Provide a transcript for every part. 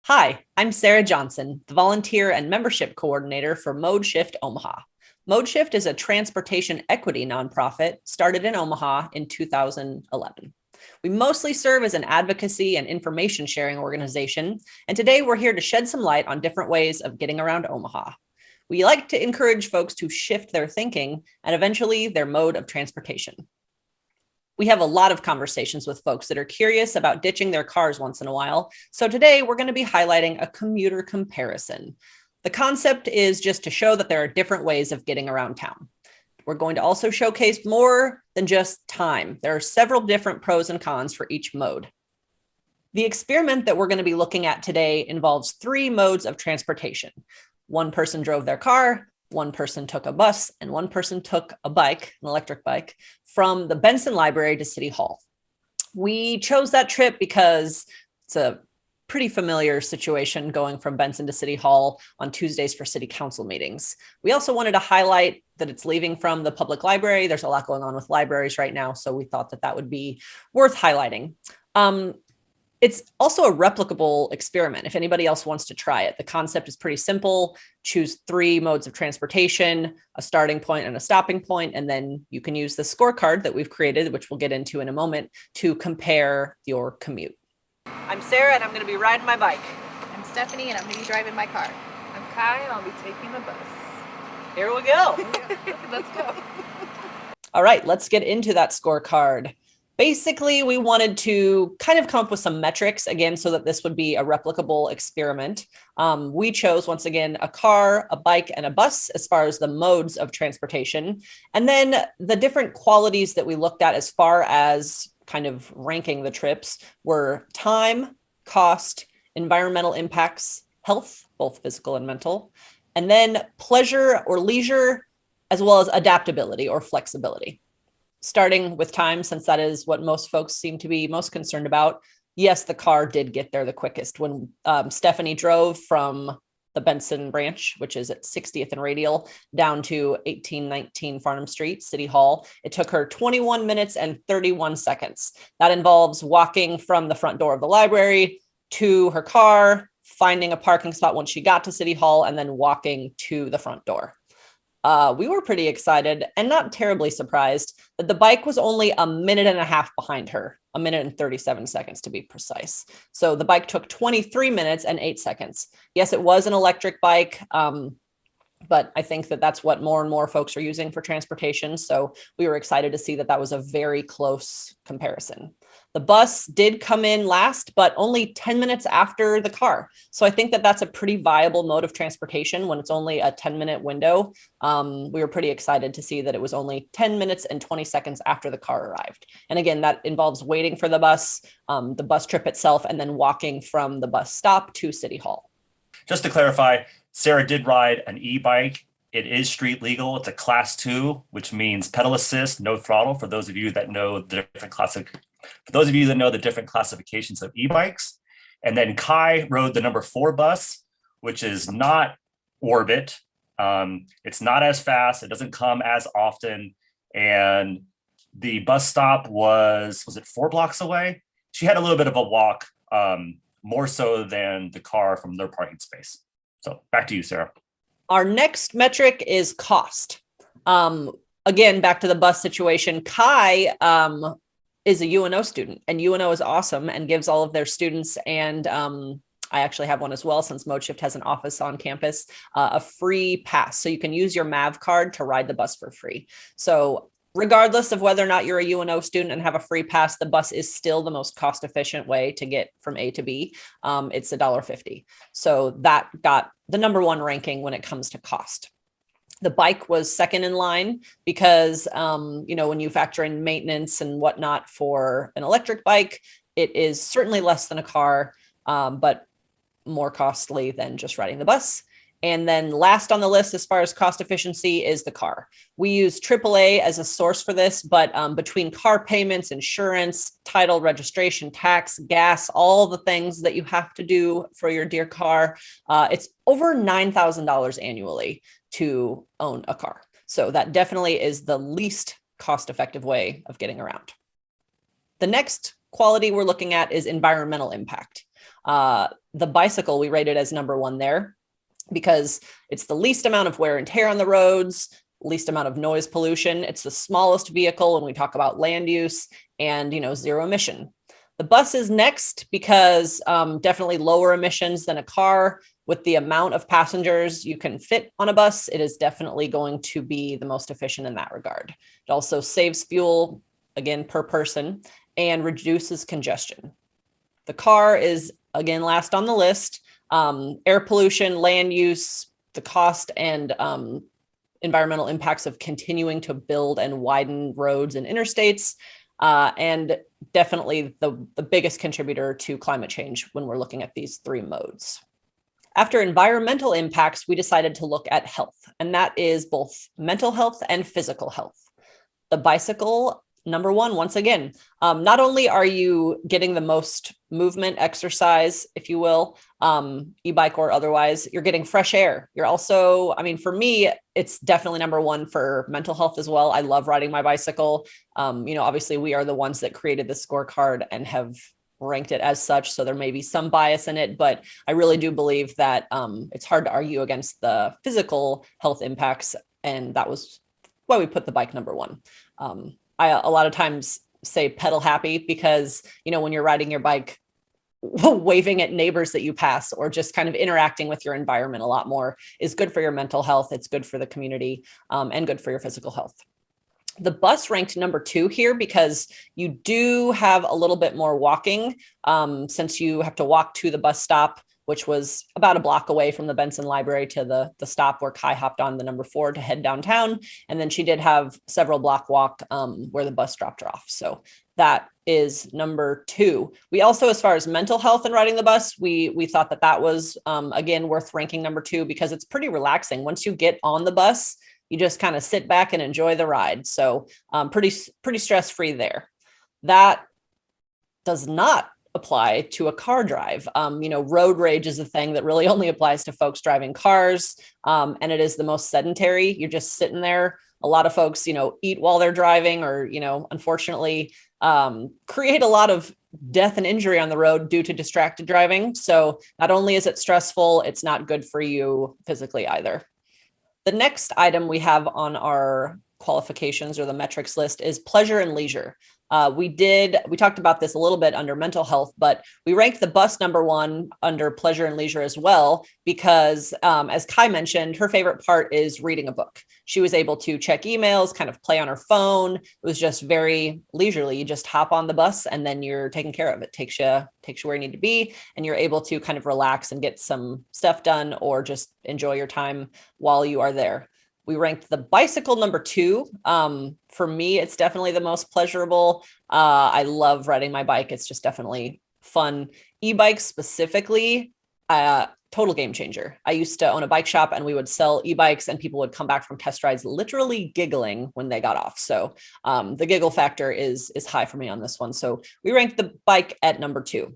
Hi, I'm Sarah Johnson, the volunteer and membership coordinator for Mode Shift Omaha. Mode Shift is a transportation equity nonprofit started in Omaha in 2011. We mostly serve as an advocacy and information sharing organization, and today we're here to shed some light on different ways of getting around Omaha. We like to encourage folks to shift their thinking and eventually their mode of transportation. We have a lot of conversations with folks that are curious about ditching their cars once in a while. So today we're going to be highlighting a commuter comparison. The concept is just to show that there are different ways of getting around town. We're going to also showcase more than just time. There are several different pros and cons for each mode. The experiment that we're going to be looking at today involves three modes of transportation. One person drove their car, one person took a bus, and one person took a bike, an electric bike, from the Benson Library to City Hall. We chose that trip because it's a pretty familiar situation going from Benson to City Hall on Tuesdays for city council meetings. We also wanted to highlight that it's leaving from the public library. There's a lot going on with libraries right now, so we thought that that would be worth highlighting. It's also a replicable experiment if anybody else wants to try it. The concept is pretty simple. Choose three modes of transportation, a starting point and a stopping point, and then you can use the scorecard that we've created, which we'll get into in a moment, to compare your commute. I'm Sarah, and I'm going to be riding my bike. I'm Stephanie, and I'm going to be driving my car. I'm Kai, and I'll be taking the bus. Here we go. Let's go. All right, let's get into that scorecard. Basically, we wanted to kind of come up with some metrics, again, so that this would be a replicable experiment. We chose, once again, a car, a bike, and a bus as far as the modes of transportation. And then the different qualities that we looked at as far as kind of ranking the trips were time, cost, environmental impacts, health, both physical and mental, and then pleasure or leisure, as well as adaptability or flexibility. Starting with time, since that is what most folks seem to be most concerned about. Yes, the car did get there the quickest. When Stephanie drove from the Benson branch, which is at 60th and Radial, down to 1819 Farnham Street, City Hall, it took her 21 minutes and 31 seconds. That involves walking from the front door of the library to her car, finding a parking spot once she got to City Hall, and then walking to the front door. We were pretty excited and not terribly surprised that the bike was only a minute and a half behind her, a minute and 37 seconds to be precise. So the bike took 23 minutes and 8 seconds. Yes, it was an electric bike, but I think that that's what more and more folks are using for transportation. So we were excited to see that that was a very close comparison. The bus did come in last, but only 10 minutes after the car. So I think that that's a pretty viable mode of transportation when it's only a 10-minute window. We were pretty excited to see that it was only 10 minutes and 20 seconds after the car arrived. And again, that involves waiting for the bus trip itself, and then walking from the bus stop to City Hall. Just to clarify, Sarah did ride an e-bike. It is street legal. It's a class 2, which means pedal assist, no throttle. For those of you that know the different classifications of e-bikes. And then Kai rode the number 4 bus, which is not Orbit. It's not as fast. It doesn't come as often. And the bus stop was it 4 blocks away? She had a little bit of a walk, more so than the car from their parking space. So back to you, Sarah. Our next metric is cost. Again, back to the bus situation. Kai is a UNO student, and UNO is awesome and gives all of their students, and I actually have one as well since Mode Shift has an office on campus, a free pass. So you can use your MAV card to ride the bus for free. So regardless of whether or not you're a UNO student and have a free pass, the bus is still the most cost-efficient way to get from A to B. It's $1.50. So that got the number 1 ranking when it comes to cost. The bike was second in line because, when you factor in maintenance and whatnot for an electric bike, it is certainly less than a car, but more costly than just riding the bus. And then last on the list, as far as cost efficiency, is the car. We use AAA as a source for this, but between car payments, insurance, title, registration, tax, gas, all the things that you have to do for your dear car, it's over $9,000 annually to own a car. So that definitely is the least cost-effective way of getting around. The next quality we're looking at is environmental impact. The bicycle we rated as number one there because it's the least amount of wear and tear on the roads, least amount of noise pollution. It's the smallest vehicle when we talk about land use and, zero emission. The bus is next because definitely lower emissions than a car. With the amount of passengers you can fit on a bus, it is definitely going to be the most efficient in that regard. It also saves fuel, again, per person, and reduces congestion. The car is, again, last on the list. Air pollution, land use, the cost and environmental impacts of continuing to build and widen roads and interstates, and definitely the biggest contributor to climate change when we're looking at these three modes. After environmental impacts, we decided to look at health, and that is both mental health and physical health. The bicycle, number one, once again, not only are you getting the most movement, exercise, if you will, e-bike or otherwise, you're getting fresh air. You're also, for me, it's definitely number one for mental health as well. I love riding my bicycle. Obviously we are the ones that created the scorecard and have ranked it as such. So there may be some bias in it, but I really do believe that it's hard to argue against the physical health impacts. And that was why we put the bike number one. I a lot of times say pedal happy because, when you're riding your bike, waving at neighbors that you pass or just kind of interacting with your environment a lot more is good for your mental health. It's good for the community and good for your physical health. The bus ranked number two here because you do have a little bit more walking since you have to walk to the bus stop, which was about a block away from the Benson Library to the stop where Kai hopped on the number 4 to head downtown. And then she did have several block walk where the bus dropped her off. So that is number 2. We also, as far as mental health and riding the bus, we thought that was, again, worth ranking number 2 because it's pretty relaxing. Once you get on the bus, you just kind of sit back and enjoy the ride. So pretty stress-free there. That does not apply to a car drive. Road rage is a thing that really only applies to folks driving cars. And it is the most sedentary. You're just sitting there. A lot of folks, eat while they're driving or, unfortunately, create a lot of death and injury on the road due to distracted driving. So not only is it stressful, it's not good for you physically either. The next item we have on our qualifications or the metrics list is pleasure and leisure. We talked about this a little bit under mental health, but we ranked the bus number 1 under pleasure and leisure as well, because as Kai mentioned, her favorite part is reading a book. She was able to check emails, kind of play on her phone. It was just very leisurely. You just hop on the bus and then you're taken care of. It takes you where you need to be, and you're able to kind of relax and get some stuff done or just enjoy your time while you are there. We ranked the bicycle number 2. For me, it's definitely the most pleasurable. I love riding my bike. It's just definitely fun. E-bikes specifically, total game changer. I used to own a bike shop and we would sell e-bikes and people would come back from test rides literally giggling when they got off. So the giggle factor is high for me on this one. So we ranked the bike at number 2.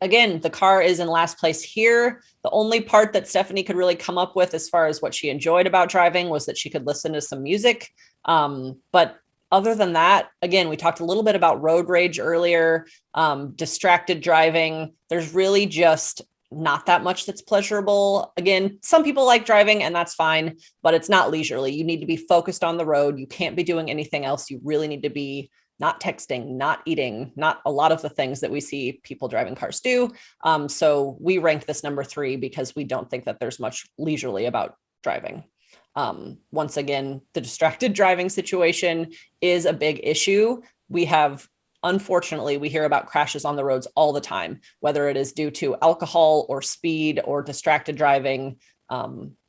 Again, the car is in last place here. The only part that Stephanie could really come up with as far as what she enjoyed about driving was that she could listen to some music. But other than that, again, we talked a little bit about road rage earlier, distracted driving. There's really just not that much that's pleasurable. Again, some people like driving and that's fine, but it's not leisurely. You need to be focused on the road. You can't be doing anything else. You really need to be not texting, not eating, not a lot of the things that we see people driving cars do. So we ranked this number 3 because we don't think that there's much leisurely about driving. Once again, the distracted driving situation is a big issue. Unfortunately, we hear about crashes on the roads all the time, whether it is due to alcohol or speed or distracted driving.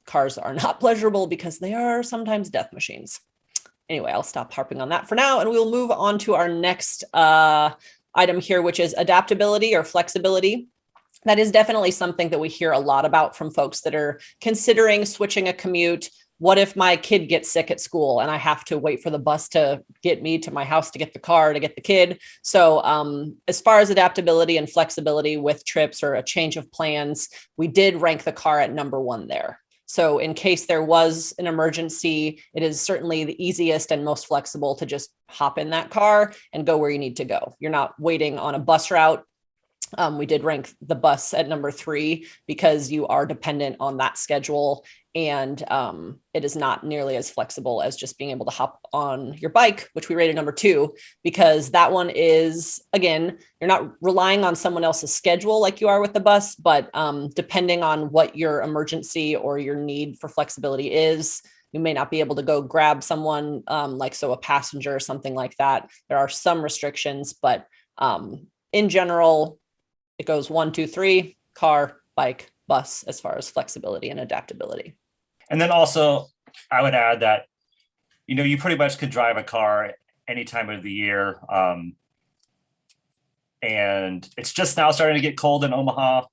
Cars are not pleasurable because they are sometimes death machines. Anyway, I'll stop harping on that for now, and we'll move on to our next item here, which is adaptability or flexibility. That is definitely something that we hear a lot about from folks that are considering switching a commute. What if my kid gets sick at school and I have to wait for the bus to get me to my house to get the car to get the kid? So as far as adaptability and flexibility with trips or a change of plans, we did rank the car at number 1 there. So in case there was an emergency, it is certainly the easiest and most flexible to just hop in that car and go where you need to go. You're not waiting on a bus route. We did rank the bus at number 3 because you are dependent on that schedule, and it is not nearly as flexible as just being able to hop on your bike, which we rated number 2, because that one is, again, you're not relying on someone else's schedule like you are with the bus, but depending on what your emergency or your need for flexibility is, you may not be able to go grab someone, a passenger or something like that. There are some restrictions, but in general, it goes 1, 2, 3, car, bike, bus, as far as flexibility and adaptability. And then also, I would add that, you pretty much could drive a car any time of the year. And it's just now starting to get cold in Omaha.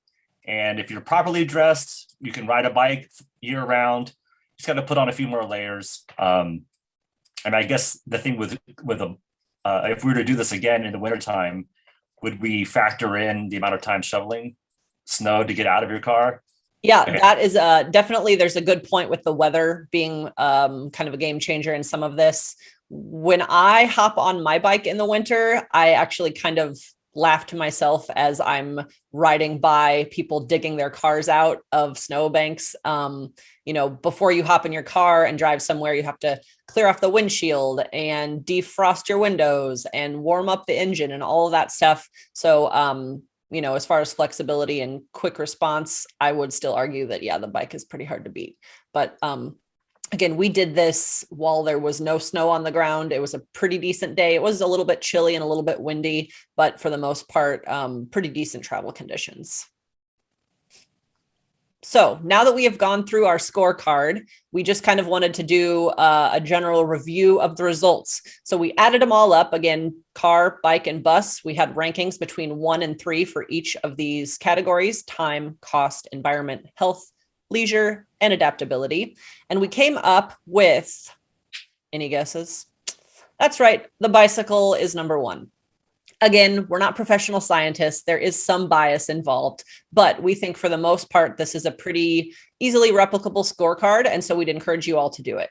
And if you're properly dressed, you can ride a bike year round. Just got to put on a few more layers. And I guess the thing with if we were to do this again in the wintertime, would we factor in the amount of time shoveling snow to get out of your car? Yeah, Okay. that is definitely, there's a good point with the weather being kind of a game changer in some of this. When I hop on my bike in the winter, I actually kind of laugh to myself as I'm riding by people digging their cars out of snowbanks. Before you hop in your car and drive somewhere, you have to clear off the windshield and defrost your windows and warm up the engine and all of that stuff. So, as far as flexibility and quick response, I would still argue that, yeah, the bike is pretty hard to beat. But again, we did this while there was no snow on the ground. It was a pretty decent day. It was a little bit chilly and a little bit windy, but for the most part, pretty decent travel conditions. So now that we have gone through our scorecard, we just kind of wanted to do a general review of the results. So we added them all up. Again, car, bike, and bus. We had rankings between 1 and 3 for each of these categories: time, cost, environment, health, leisure, and adaptability. And we came up with, any guesses? That's right. The bicycle is number 1. Again, we're not professional scientists. There is some bias involved, but we think for the most part, this is a pretty easily replicable scorecard. And so we'd encourage you all to do it.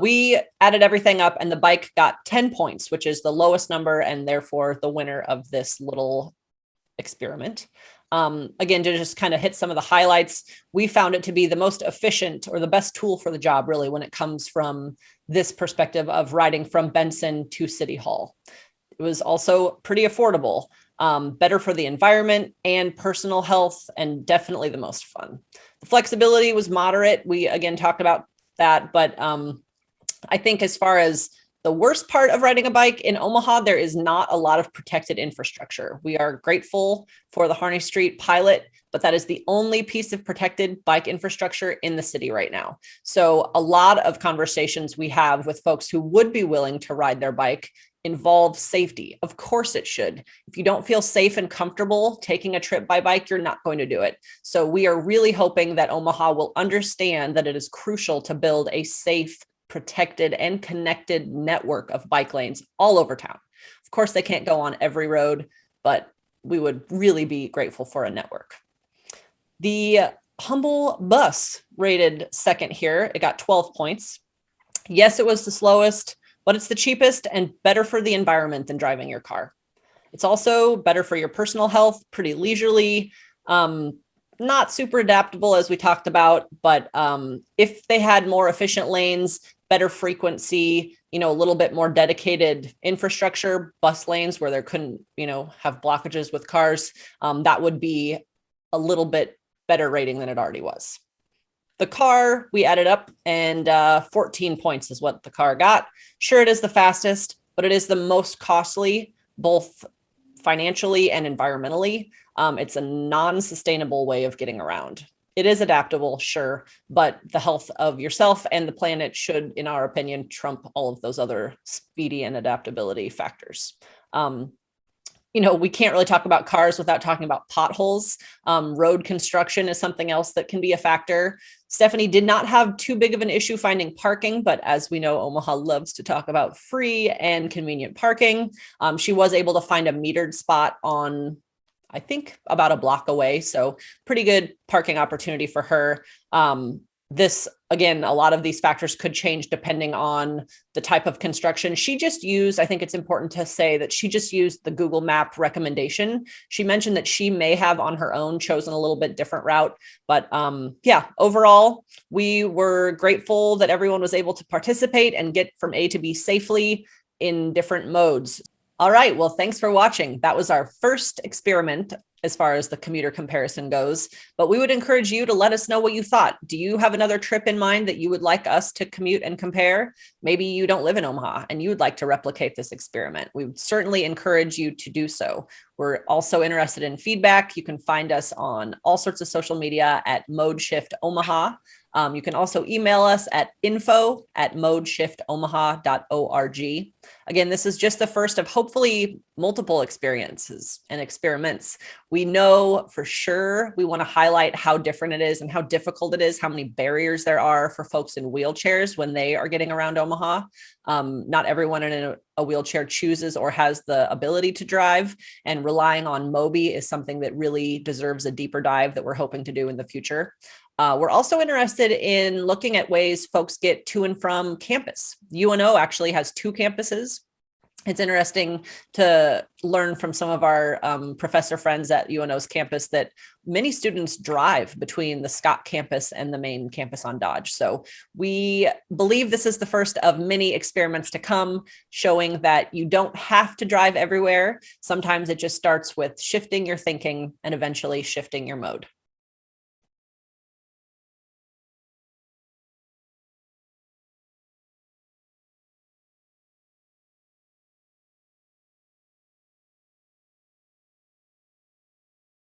We added everything up and the bike got 10 points, which is the lowest number and therefore the winner of this little experiment. Again, to just kind of hit some of the highlights, we found it to be the most efficient or the best tool for the job, really, when it comes from this perspective of riding from Benson to City Hall. It was also pretty affordable, better for the environment and personal health, and definitely the most fun. The flexibility was moderate. We, again, talked about that, but I think as far as the worst part of riding a bike in Omaha, there is not a lot of protected infrastructure. We are grateful for the Harney Street pilot, but that is the only piece of protected bike infrastructure in the city right now. So a lot of conversations we have with folks who would be willing to ride their bike involve safety. Of course it should. If you don't feel safe and comfortable taking a trip by bike, you're not going to do it. So we are really hoping that Omaha will understand that it is crucial to build a safe, protected, and connected network of bike lanes all over town. Of course, they can't go on every road, but we would really be grateful for a network. The Humble bus rated second here. It got 12 points. Yes, it was the slowest, but it's the cheapest and better for the environment than driving your car. It's also better for your personal health, pretty leisurely, not super adaptable as we talked about, but if they had more efficient lanes, better frequency, a little bit more dedicated infrastructure, bus lanes where there couldn't, have blockages with cars, that would be a little bit better rating than it already was. The car, we added up, and 14 points is what the car got. Sure, it is the fastest, but it is the most costly, both financially and environmentally. It's a non-sustainable way of getting around. It is adaptable, sure, but the health of yourself and the planet should, in our opinion, trump all of those other speedy and adaptability factors. We can't really talk about cars without talking about potholes. Road construction is something else that can be a factor. Stephanie did not have too big of an issue finding parking, but as we know, Omaha loves to talk about free and convenient parking. She was able to find a metered spot on, I think, about a block away. So pretty good parking opportunity for her. this, again, a lot of these factors could change depending on the type of construction. She just used, I think it's important to say that she just used the Google Map recommendation. She mentioned that she may have on her own chosen a little bit different route, but yeah, overall, we were grateful that everyone was able to participate and get from A to B safely in different modes. All right, well, thanks for watching. That was our first experiment as far as the commuter comparison goes, but we would encourage you to let us know what you thought. Do you have another trip in mind that you would like us to commute and compare? Maybe you don't live in Omaha and you would like to replicate this experiment. We would certainly encourage you to do so. We're also interested in feedback. You can find us on all sorts of social media at Mode Shift Omaha. You can also email us at info@modeshiftomaha.org. Again, this is just the first of hopefully multiple experiences and experiments. We know for sure we want to highlight how different it is and how difficult it is, how many barriers there are for folks in wheelchairs when they are getting around Omaha. Not everyone in a wheelchair chooses or has the ability to drive, and relying on Mobi is something that really deserves a deeper dive that we're hoping to do in the future. We're also interested in looking at ways folks get to and from campus. UNO actually has 2 campuses. It's interesting to learn from some of our professor friends at UNO's campus that many students drive between the Scott campus and the main campus on Dodge. So we believe this is the first of many experiments to come, showing that you don't have to drive everywhere. Sometimes it just starts with shifting your thinking and eventually shifting your mode.